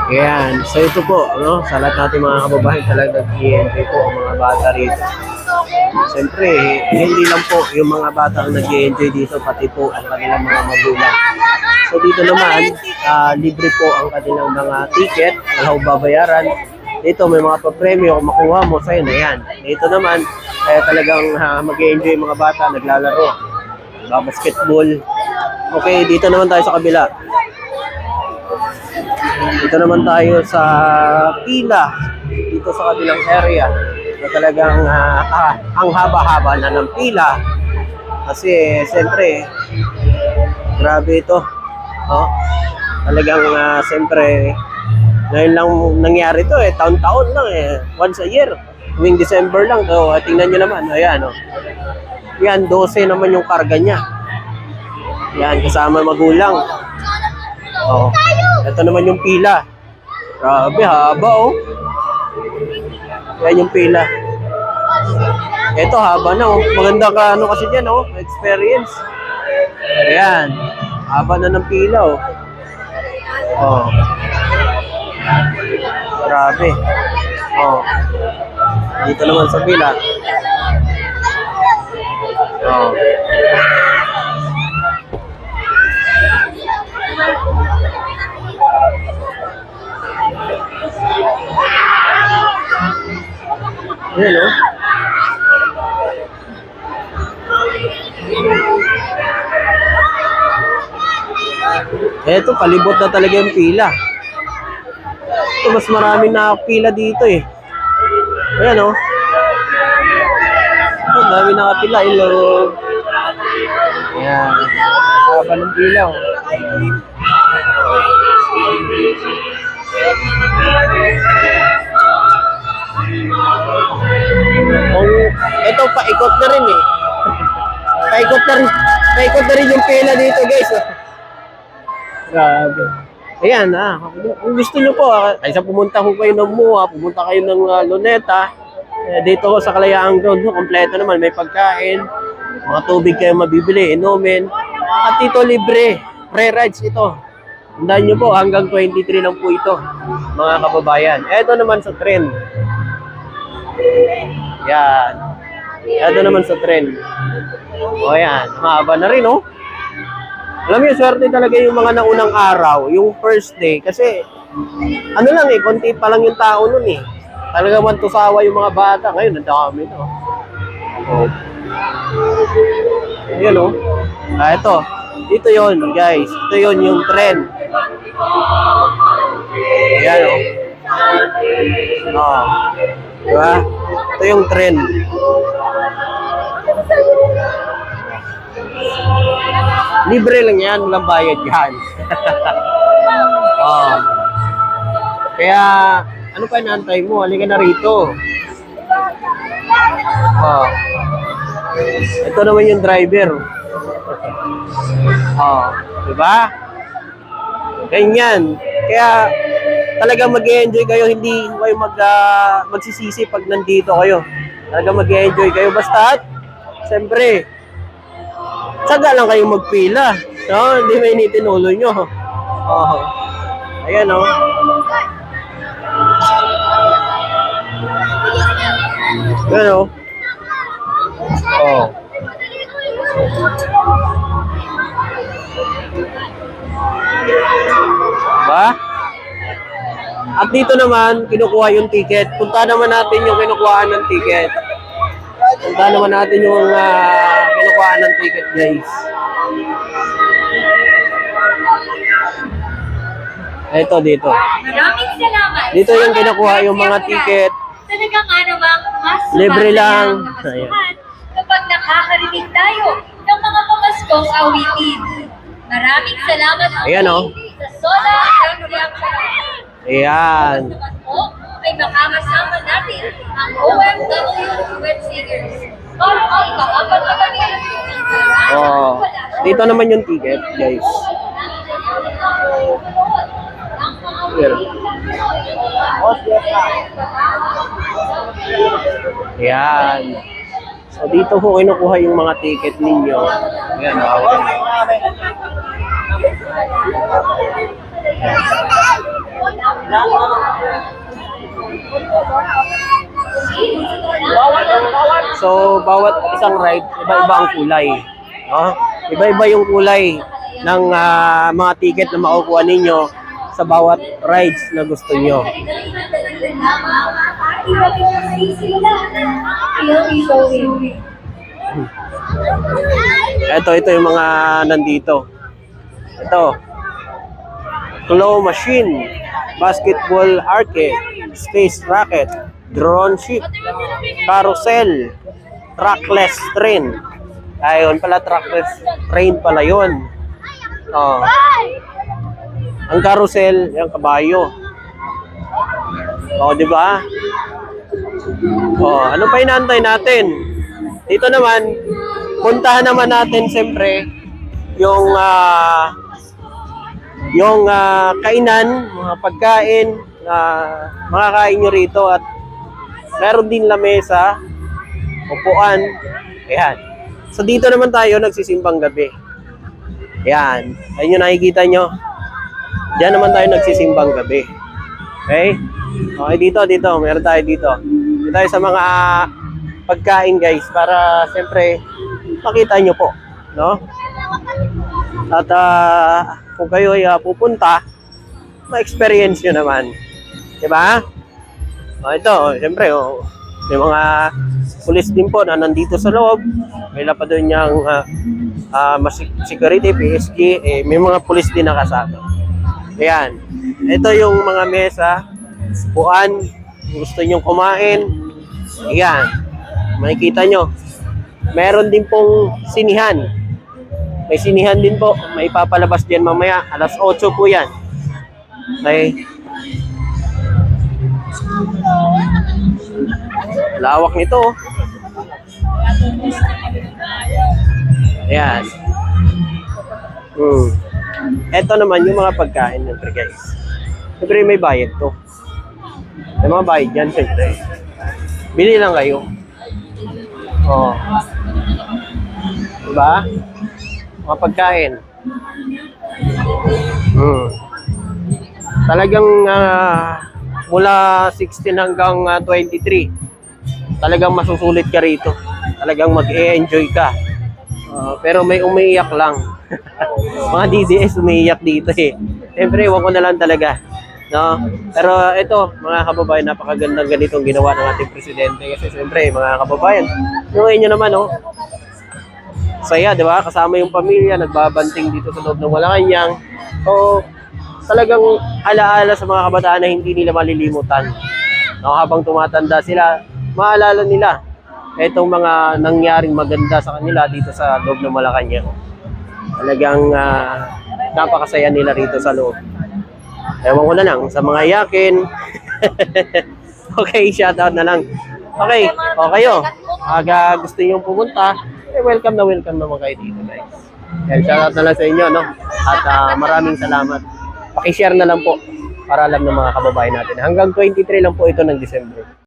Ayan. So ito po, no? Sa lahat natin mga kababayan talaga nag-i-enjoy po ang mga bata rito. Siyempre, hindi lang po yung mga bata ang nag-i-enjoy dito, pati po ang kanilang mga magulang. So dito naman, libre po ang kanilang mga ticket, wala ho babayaran. Dito may mga papremyo kung makuha mo sa'yo na yan. Dito naman, kaya talagang mag-i-enjoy yung mga bata, naglalaro. Basketball. Okay, dito naman tayo sa kabila. Dito naman tayo sa pila. Dito sa kabilang area. Na talagang ang haba-haba na ng pila. Kasi, siyempre, grabe ito. Oh, talagang, siyempre, ngayon lang nangyari to taon-taon lang once a year. Tuwing December lang. So, tingnan nyo naman. Ayan, oh. Yan, 12 naman yung karga niya. Yan, kasama magulang. Oh, ito naman yung pila. Grabe, haba, oh. Yan yung pila. Ito, haba na, oh. Maganda ka, ano kasi dyan, oh. Experience. Ayan. Haba na ng pila, oh. Oh. Grabe. Oh. Dito naman sa pila. Oh. Hello. Eto, palibot na talaga yung pila. Ito, mas maraming nakapila dito eh. Ayan oh. Ito, dami nakapila. Hello. Ayan. Haba ng pila oh. Ito, paikot na rin eh. Paikot na rin yung pila dito guys. Grabe. Ayan kung gusto nyo po, kaysa pumunta ko kayo ng MUA, pumunta kayo ng Luneta, dito ko sa Kalayaan Ground, kompleto naman, may pagkain, mga tubig kayo mabibili, inumin, at ito libre, free rides ito. Tandaan nyo po, hanggang 23 lang po ito, mga kababayan. Ito naman sa tren. Yan. Ito naman sa tren. O yan, mahaba na rin oh. Alam niyo, swerte talaga yung mga naunang araw, yung first day, kasi ano lang konti pa lang yung tao nun eh. Talaga man tusawa yung mga bata. Ngayon, ang dami no. Oh. Ayan oh. Ito. Ito yon guys. Ito yon yung tren. Ayan oh. Oh. Diba? Ito yung tren. Libre lang yan, walang bayad yan. Oh. Kaya, ano pa inaantay mo? Halika na rito. Oh. Ito naman yung driver. Oh. Diba? Ganyan. Kaya, talagang mag-enjoy kayo. Hindi kayo magsisisi pag nandito kayo. Talagang mag-enjoy kayo. Basta, siyempre, tsaga lang kayong magpila. No? Hindi may initin ulo nyo. Oh. Ayan, oh. Ayan, oh. Oh. Diba? At dito naman, kinukuha yung ticket. Punta naman natin yung kinukuhaan ng ticket. Punta naman natin yung kinukuhaan ng ticket, guys. Ito, dito. Maraming salamat. Dito yung kinukuha yung mga ticket. Talagang mas libre lang. Kapag nakakarinig tayo ng mga pamaskong awitin. Maraming salamat Ayan, oh. sa Sola Gangdiapa. Ayan. Naman po ay makakasama natin ang OFW duet singers. Para ay makapagpapagay ng Oh. Dito naman yung ticket, guys. Here. Ayan. So dito po kinukuha yung mga ticket ninyo. Ayan, bawal. Ayan. So, bawat isang ride, iba-iba ang kulay. No? Iba-iba yung kulay ng mga ticket na makukuha ninyo sa bawat rides na gusto nyo. Ito yung mga nandito. Ito. Claw machine, basketball arcade, space rocket, drone ship, carousel, trackless train. Ayun pala, trackless train pala yun. Oh. Ang carousel, yung kabayo. Oh, di ba? Oh, ano pa inaantay natin? Dito naman, puntahan naman natin siyempre yung kainan, mga pagkain, makakain nyo rito at meron din lamesa, upuan. Ayan. So dito naman tayo nagsisimbang gabi. Ayan. Ayun yung nakikita nyo. Diyan naman tayo nagsisimbang gabi. Okay? Okay, dito. Meron tayo dito. Dito tayo sa mga pagkain guys para siyempre makita nyo po. No? At kung kayo ay pupunta, ma-experience nyo naman. Diba? Ito, siyempre, may mga pulis din po na nandito sa loob. May pa doon yung security, PSG, may mga pulis din nakasama. Ayan. Ito yung mga mesa, upuan, gusto nyo kumain. Ayan. Makikita nyo. Meron din pong sinihan. May sinihan din po. May ipapalabas din mamaya. Alas 8 po yan. Okay. Lawak nito. Ayan. Ito naman yung mga pagkain nito guys. Siyempre may bayad to. May mga bayad yan siyempre. Bili lang kayo. Oh. Diba? Mga pagkain. Talagang mula 16 hanggang 23, talagang masusulit ka rito. Talagang mag-e-enjoy ka. Pero may umiiyak lang. Mga DDS umiiyak dito eh. Siyempre, ewan ko na lang talaga. No? Pero ito, mga kababayan, napakagandang ganitong ginawa ng ating presidente. Kasi siyempre, mga kababayan, yung inyo naman, oh, saya, di ba? Kasama yung pamilya, nagbabanting dito sa loob ng Malacanang. So, talagang alaala sa mga kabataan na hindi nila malilimutan. No, habang tumatanda sila, maalala nila itong mga nangyaring maganda sa kanila dito sa loob ng Malacanang. Talagang napakasaya nila rito sa loob. Ewan ko na lang sa mga yakin. Okay, shoutout na lang. Okay, o kayo, gusto nyo pumunta, welcome naman kayo dito guys. Yan, shoutout na lang sa inyo, no? At maraming salamat. Pakishare na lang po para alam ng mga kababayan natin. Hanggang 23 lang po ito ng December.